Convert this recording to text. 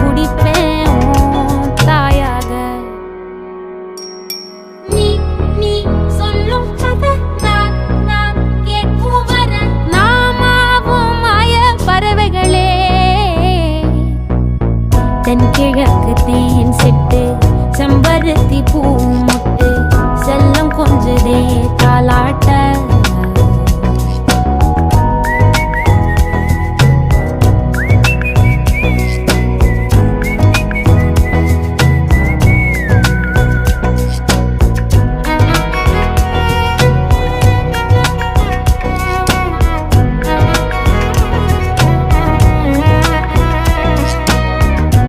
துடிப்பேன் உன் தாயாக. நீ நீ சொல்லும் கதை நான் கேட்கும் வர நாமாவும் மாய பறவைகளே. தென்கிழக்கு தேன் சிட்டு செம்பருத்தி பூ முட்டு செல்லம் கொஞ்சதே தாலாட்ட